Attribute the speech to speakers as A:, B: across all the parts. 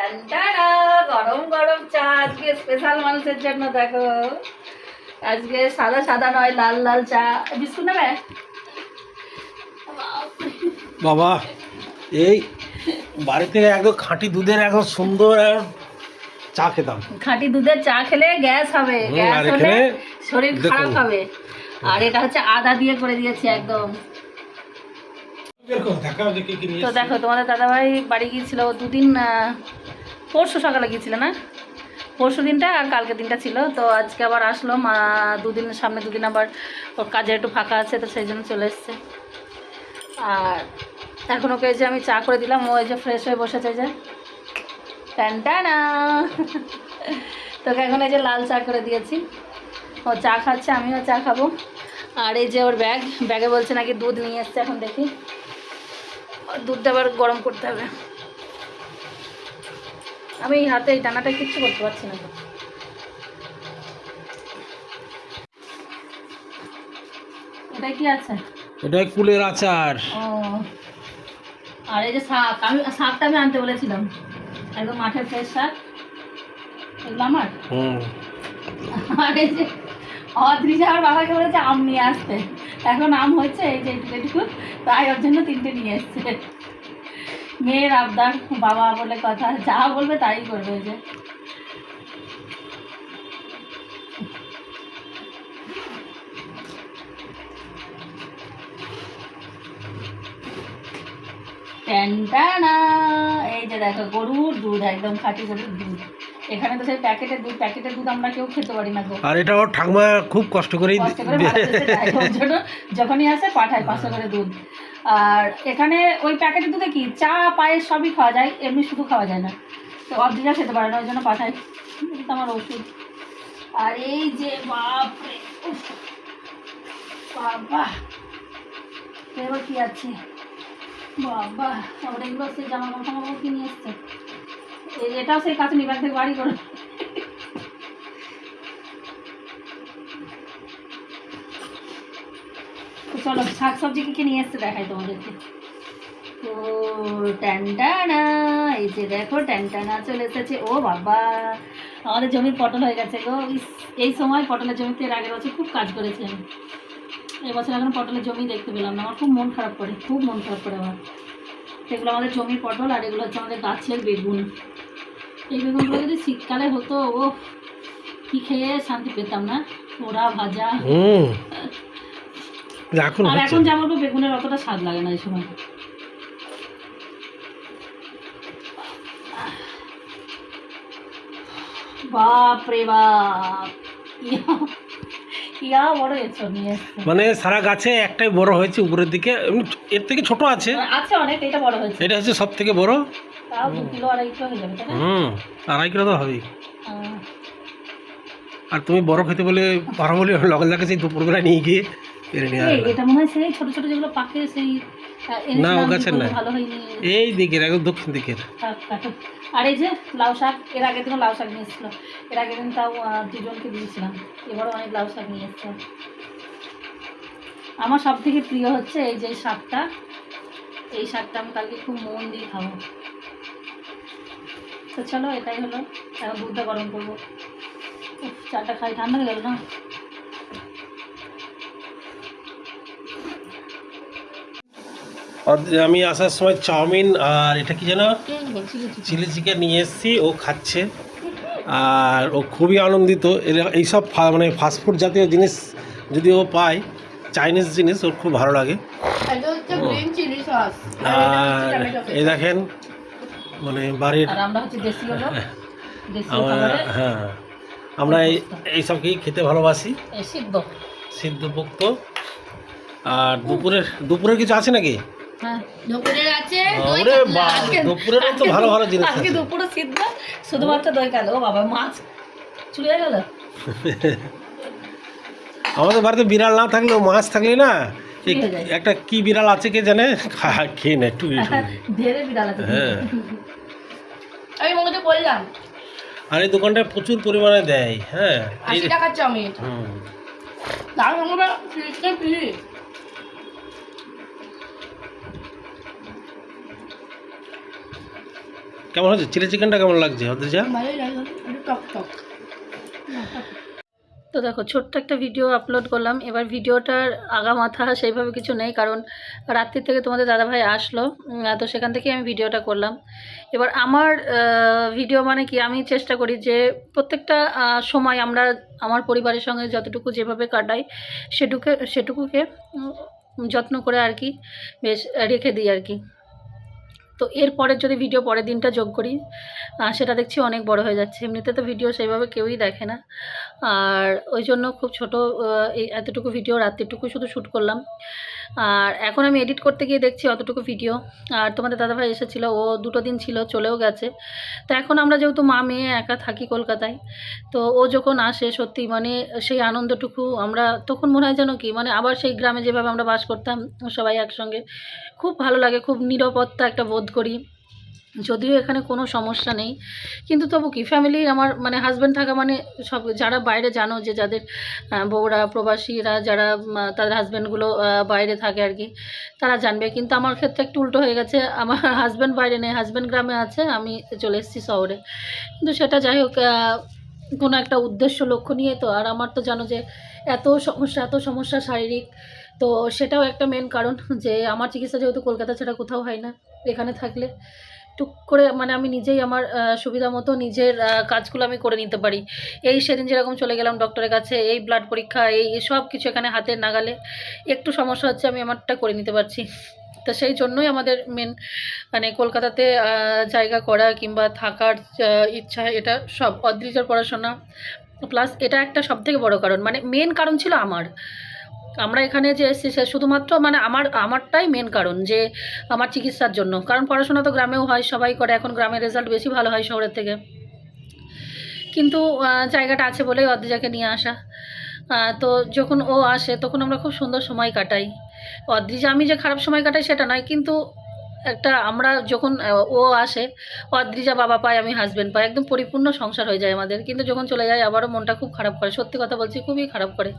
A: টানটানা গরম গরম চা আজকে স্পেশাল মানুষের জন্য। দেখো আজকে সাদা সাদা নয়, লাল লাল চা। বিস্কুট নেবে
B: বাবা? এই বাড়িতে একদম খাঁটি দুধের একদম সুন্দর চা খেতাম।
A: খাঁটি দুধের চা খেলে গ্যাস হবে, গ্যাস
B: আর
A: হলে
B: এখানে
A: শরীর
B: দেখো।
A: খারাপ হবে। আর এটা হচ্ছে আদা দিয়ে করে দিয়েছি একদম। তো দেখো তোমাদের দাদাভাই বাড়ি গিয়েছিল দুদিন, পরশু সকালে গিয়েছিল না, পরশু দিনটা আর কালকে দিনটা ছিল। তো আজকে আবার আসলো মা, দুদিনের সামনে দুদিন আবার ওর কাজে একটু ফাঁকা আছে, তো সেই জন্য চলে এসছে। আর এখন ওকে যে আমি চা করে দিলাম, ও যে ফ্রেশ হয়ে বসেছে যে টানটানা। তোকে এখন এই যে লাল চা করে দিয়েছি, ও চা খাচ্ছে, আমিও চা খাবো। আর এই যে ওর ব্যাগে বলছে নাকি দুধ নিয়ে এসছে, এখন দেখি দুধটা আবার গরম করতে হবে। আমি এই হাতে এই টানাটা কিচ্ছু করতে পারছি না। এটা কি আছে?
B: এটা কুলের আচার।
A: ও, আর এই যে শাকটা আমি আনতে বলেছিলাম, একদম মাঠের ফ্রেশ শাক, এগুলো আমার। আর এই যে অদৃশ্য আমার বাবাকে বলেছে আম নিয়ে আসতে, এখন আম হচ্ছে এই যে এটুকু, তাই ওর জন্য 3টে নিয়ে এসছে। মেয়ের আবদার, বাবা বলে কথা, যা বলবে তাই করবে। যে টানটানা, এই যে দেখো গরুর দুধ, একদম খাঁটি গরুর দুধ। এখানে তো সেই প্যাকেটের দুধ আমরা কেউ খেতে পারি না গো।
B: আর এটা ওর ঠাকুমা খুব কষ্ট করে
A: ভালোবেসে দেয়, ওর জন্য যখনই আসে পাঠায় 500 করে দুধ। আর এখানে ওই প্যাকেটের দুধে কি চা পায়েস সবই খাওয়া যায়, এমনি শুধু খাওয়া যায় না। তো অবজিটা খেতে পারে না, ওই জন্য পাঠায়। এটা আমার ওষুধ। আর এই যে বাপরে, বাবা এবার কি আছে, বাবা আবার এগুলো সেই জামা কাপড় কি নিয়ে এসছে। এটাও সেই কাছে নিবার থেকে বাড়ি করে। চলো শাক সবজি কি নিয়ে এসছে দেখাই তোমাদেরকে। তো টানটানা, এই যে দেখো টানটানা চলে এসেছে। ও বাবা, আমাদের জমির পটল হয়ে গেছে গো। এই সময় পটলের জমিতে এর আগের বছর খুব কাজ করেছি আমি, এবছর এখন পটলের জমি দেখতে পেলাম না, আমার খুব মন খারাপ করে, খুব মন খারাপ করে আমার। এগুলো আমাদের জমির পটল, আর এগুলো হচ্ছে আমাদের গাছের বেগুন। এই বেগুনগুলো যদি শীতকালে হতো, ও কি খেয়ে শান্তি পেতাম না, ওরা ভাজা। আর এখন যা বলবো, বেগুনের অতটা স্বাদ লাগে না এই সময়। বাপ রে বাপ, ইয়া বড় এঁচড় নিয়ে এসছে।
B: মানে সারা গাছে একটাই বড় হয়েছে উপরের দিকে, এর থেকে ছোট আছে
A: অনেক, এটা বড় হয়েছে,
B: এটা হচ্ছে সব থেকে বড়।
A: তাও 2 কিলো 2.5 কিলো হয়ে যাবে, তাই না?
B: 2.5 কিলো তো হবেই। আর তুমি বড় খেতে বলে পারো বলে লগলদাকে সেই দুপুরবেলা নিয়ে গিয়ে পেরে নিয়ে আসবে।
A: এটা মনে হয় সেই ছোট ছোট যেগুলো পাকে, সেই
B: না ও গাছের না,
A: ভালো হয়নি,
B: এই দিকের একদম দক্ষিণ দিকের।
A: আর এই যে লাউ শাক, এর আগের দিনও লাউ শাক নিয়ে এসেছিল, এর আগের দিন তাও 2জনকে দিয়েছিলাম। এবারও অনেক লাউ শাক নিয়ে এসছে। আমার সব থেকে প্রিয় হচ্ছে এই যে শাকটা, এই শাকটা আমি কালকে খুব মন দিয়ে খাবো। তো চলো এটাই হলো, এখন দুধটা গরম করবো। চাটা খাই, ঠান্ডা হয়ে গেল না।
B: আমি আসার সময় চাউমিন আর এটা কি যেন চিলি চিকেন নিয়ে এসেছি, ও খাচ্ছে। আর ও খুবই আনন্দিত, এইসব মানে ফাস্টফুড জাতীয় জিনিস যদি ও পায়, চাইনিজ জিনিস ওর খুব ভালো লাগে। আর এই দেখেন মানে বাড়ির, হ্যাঁ আমরা এইসবকেই খেতে ভালোবাসি, সিদ্ধ পোক্ত। আর দুপুরের কিছু আছে নাকি? দুপুরের তো ভালো ভালো জিনিস আছে।
A: দুপুরে সিদ্ধ, শুধুমাত্র দই কালো। ও বাবা, মাছ চুলে গেল।
B: আমাদের বাড়িতে বিড়াল না থাকলেও মাছ থাকলে না, একটা কি বিড়াল আছে কে জানে, খেয়ে না একটু।
A: ঢেরে বিড়াল আছে,
B: হ্যাঁ
A: আমি মনে বললাম।
B: আর এই দোকানটায় প্রচুর পরিমাণে দেয়। হ্যাঁ
A: 80 টাকার চাউমিন, দাম আমরা 30 টাকা পিস।
B: কেমন হচ্ছে চিলি চিকেনটা, কেমন লাগছে অদ্রিজা?
C: ভালোই লাগলো, একটু টক টক।
A: তো দেখো ছোট্ট একটা ভিডিও আপলোড করলাম। এবার ভিডিওটার আগা মাথা সেইভাবে কিছু নেই, কারণ রাত্রি থেকে তোমাদের দাদাভাই আসলো, তো সেখান থেকেই আমি ভিডিওটা করলাম। এবার আমার ভিডিও মানে কি, আমি চেষ্টা করি যে প্রত্যেকটা সময় আমরা আমার পরিবারের সঙ্গে যতটুকু যেভাবে কাটাই সেটুকুকে যত্ন করে আর কি বেশ রেখে দিই আর কি। তো এরপরের যদি ভিডিও পরের দিনটা যোগ করি, সেটা দেখছি অনেক বড় হয়ে যাচ্ছে। এমনিতে তো ভিডিও সেইভাবে কেউই দেখে না, আর ওই জন্য খুব ছোট এই এতটুকু ভিডিও রাত্রিটুকু শুধু শ্যুট করলাম। আর এখন আমি এডিট করতে গিয়ে দেখছি অতটুকু ভিডিও। আর তোমাদের দাদাভাই এসেছিলো, ও 2 দিন ছিল, চলেও গেছে। তো এখন আমরা যেহেতু মা মেয়ে একা থাকি কলকাতায়, তো ও যখন আসে সত্যি মানে সেই আনন্দটুকু আমরা তখন মনে হয় যেন কি মানে আবার সেই গ্রামে যেভাবে আমরা বাস করতাম সবাই একসঙ্গে, খুব ভালো লাগে, খুব নিরাপত্তা একটা বোধ করি। যদিও এখানে কোনো সমস্যা নেই, কিন্তু তবু কি ফ্যামিলির আমার মানে হাজব্যান্ড থাকা মানে সব যারা বাইরে জানো যে যাদের বউরা প্রবাসীরা যারা তাদের হাজব্যান্ডগুলো বাইরে থাকে আর কি, তারা জানবে। কিন্তু আমার ক্ষেত্রে একটু উল্টো হয়ে গেছে, আমার হাজব্যান্ড বাইরে নেই, হাজব্যান্ড গ্রামে আছে, আমি চলে এসেছি শহরে। কিন্তু সেটা যাই হোক, কোনো একটা উদ্দেশ্য লক্ষ্য নিয়ে তো। আর আমার তো জানো যে এত সমস্যা শারীরিক, তো সেটাও একটা মেন কারণ যে আমার চিকিৎসা যেহেতু কলকাতা ছাড়া কোথাও হয় না, এখানে থাকলে টুক করে মানে আমি নিজেই আমার সুবিধা মতো নিজের কাজগুলো আমি করে নিতে পারি। এই সেদিন যেরকম চলে গেলাম ডক্টরের কাছে, এই ব্লাড পরীক্ষা এই সব কিছু এখানে হাতের নাগালে, একটু সমস্যা হচ্ছে আমি আমারটা করে নিতে পারছি। তো সেই জন্যই আমাদের মেন মানে কলকাতাতে জায়গা করা কিংবা থাকার ইচ্ছা, এটা সব অদ্রিজার পড়াশোনা প্লাস এটা একটা সবথেকে বড় কারণ, মানে মেন কারণ ছিল আমার। আমরা এখানে যে এসেছি সে শুধুমাত্র মানে আমারটাই মেন কারণ যে আমার চিকিৎসার জন্য, কারণ পড়াশোনা তো গ্রামেও হয়, সবাই করে, এখন গ্রামের রেজাল্ট বেশি ভালো হয় শহরের থেকে। কিন্তু জায়গাটা আছে বলেই অদ্রিজাকে নিয়ে আসা। তো যখন ও আসে তখন আমরা খুব সুন্দর সময় কাটাই। অদ্রিজা আমি যে খারাপ সময় কাটাই সেটা নয়, কিন্তু একটা আমরা যখন ও আসে, অদ্রিজা বাবা পায়, আমি হাজব্যান্ড পাই, একদম পরিপূর্ণ সংসার হয়ে যায় আমাদের। কিন্তু যখন চলে যায় আবারও মনটা খুব খারাপ করে, সত্যি কথা বলছি, খুবই খারাপ করে।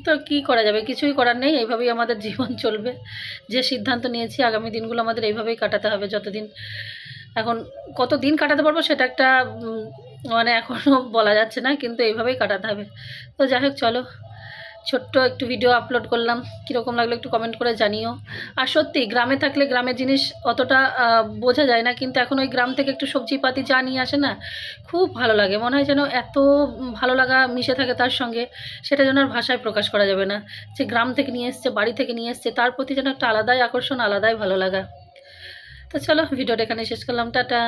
A: তো কী করা যাবে, কিছুই করার নেই, এইভাবেই আমাদের জীবন চলবে। যে সিদ্ধান্ত নিয়েছি আগামী দিনগুলো আমাদের এইভাবেই কাটাতে হবে, যতদিন এখন কত দিন কাটাতে পারবো সেটা একটা মানে এখনও বলা যাচ্ছে না, কিন্তু এইভাবেই কাটাতে হবে। তো যাই হোক চলো, ছোট্ট একটু ভিডিও আপলোড করলাম, কীরকম লাগলো একটু কমেন্ট করে জানিও। আর সত্যি গ্রামে থাকলে গ্রামের জিনিস অতটা বোঝা যায় না, কিন্তু এখন ওই গ্রাম থেকে একটু সবজিপাতি যা নিয়ে আসে না, খুব ভালো লাগে, মনে হয় যেন এত ভালো লাগা মিশে থাকে তার সঙ্গে, সেটা যেন আর ভাষায় প্রকাশ করা যাবে না। যে গ্রাম থেকে নিয়ে এসছে, বাড়ি থেকে নিয়ে এসছে, তার প্রতি যেন একটা আলাদাই আকর্ষণ, আলাদাই ভালো লাগা। তো চলো ভিডিওটা এখানে শেষ করলাম, টাটা।